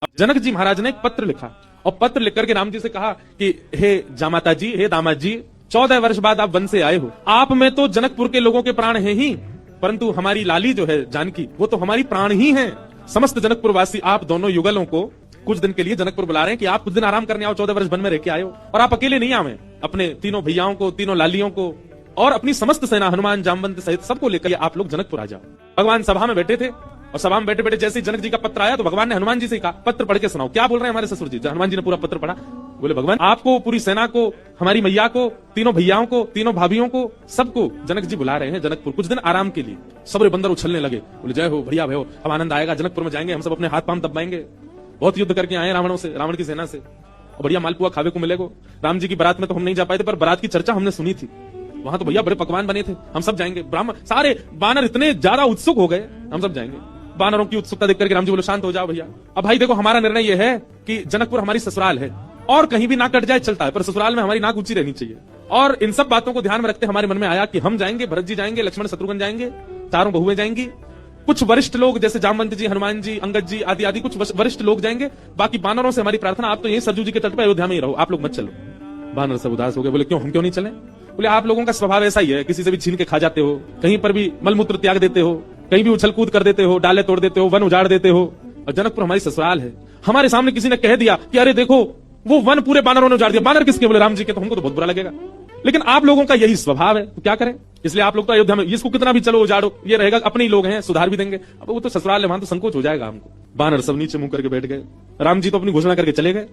जनक जी महाराज ने एक पत्र लिखा और पत्र लिख करके राम जी से कहा कि हे जामाता जी, हे दामाद जी, 14 वर्ष बाद आप वन से आए हो। आप में तो जनकपुर के लोगों के प्राण हैं ही, परंतु हमारी लाली जो है जानकी, वो तो हमारी प्राण ही है। समस्त जनकपुर वासी आप दोनों युगलों को कुछ दिन के लिए जनकपुर बुला रहे हैं कि आप कुछ दिन आराम करने आओ, 14 वर्ष वन में रह के आए हो। और आप अकेले नहीं आवे, अपने तीनों भैयाओं को, तीनों लालियों को और अपनी समस्त सेना हनुमान जामवंत सहित सबको लेकर आप लोग जनकपुर आ जाओ। भगवान सभा में बैठे थे और सभा में बैठे बैठे जैसे ही जनक जी का पत्र आया तो भगवान ने हनुमान जी से कहा, पत्र पढ़ के सुनाओ, क्या बोल रहे हैं हमारे ससुर जी। हनुमान जी ने पूरा पत्र पढ़ा। बोले भगवान, आपको, पूरी सेना को, हमारी मैया को, तीनों भैयाओं को, तीनों भाभियों को, सबको जनक जी बुला रहे हैं जनकपुर कुछ दिन आराम के लिए। सबरे बंदर उछलने लगे। बोले जय हो, बढ़िया भयो, अब आनंद आएगा, जनकपुर में जाएंगे, हम सब अपने हाथ पांव दबाएंगे। बहुत युद्ध करके आए रावणों से, रावण की सेना से, और बढ़िया मालपुआ खावे को मिलेगा। राम जी की बारात में तो हम नहीं जा पाए थे, पर बारात की चर्चा हमने सुनी थी। वहां तो भैया बड़े पकवान बने थे, हम सब जाएंगे। ब्राह्मण सारे बानर इतने ज्यादा उत्सुक हो गए, हम सब जाएंगे। बानरों की उत्सुकता देख करके राम जी बोले शांत हो जाओ भैया। अब भाई देखो, हमारा निर्णय यह है कि जनकपुर हमारी ससुराल है और कहीं भी नाक कट जाए चलता है, पर ससुराल में हमारी नाक ऊंची रहनी चाहिए। और इन सब बातों को ध्यान में रखते हमारे मन में आया कि हम जाएंगे, भरत जी जाएंगे, लक्ष्मण शत्रुघ्न जाएंगे, चारों बहुएं जाएंगी, कुछ वरिष्ठ लोग जैसे जामवंत जी, हनुमान जी, अंगद जी आदि आदि कुछ वरिष्ठ लोग जाएंगे। बाकी बानरों से हमारी प्रार्थना, आप तो यही सरजू जी के तट पर अयोध्या में ही रहो, आप लोग मत चलो। बानर सब उदास हो गए। बोले क्यों, हम क्यों नहीं चले। बोले आप लोगों का स्वभाव ऐसा ही है, किसी से भी छीन के खा जाते हो, कहीं पर भी मलमूत्र त्याग देते हो, कहीं भी उछल कूद कर देते हो, डाले तोड़ देते हो, वन उजाड़ देते हो। और जनकपुर हमारी ससुराल है। हमारे सामने किसी ने कह दिया कि अरे देखो वो वन पूरे बानरों ने उजाड़ दिया। बानर किसके? बोले राम जी के। तो हमको तो बहुत बुरा लगेगा, लेकिन आप लोगों का यही स्वभाव है, तो क्या करें। इसलिए आप लोग तो अयोध्या में, इसको कितना भी चलो उजाड़ो, ये रहेगा, अपने ही लोग हैं, सुधार भी देंगे। अब वो तो ससुराल है, वहां तो संकोच हो जाएगा हमको। बानर सब नीचे मुंह करके बैठ गए। राम जी तो अपनी घोषणा करके चले गए।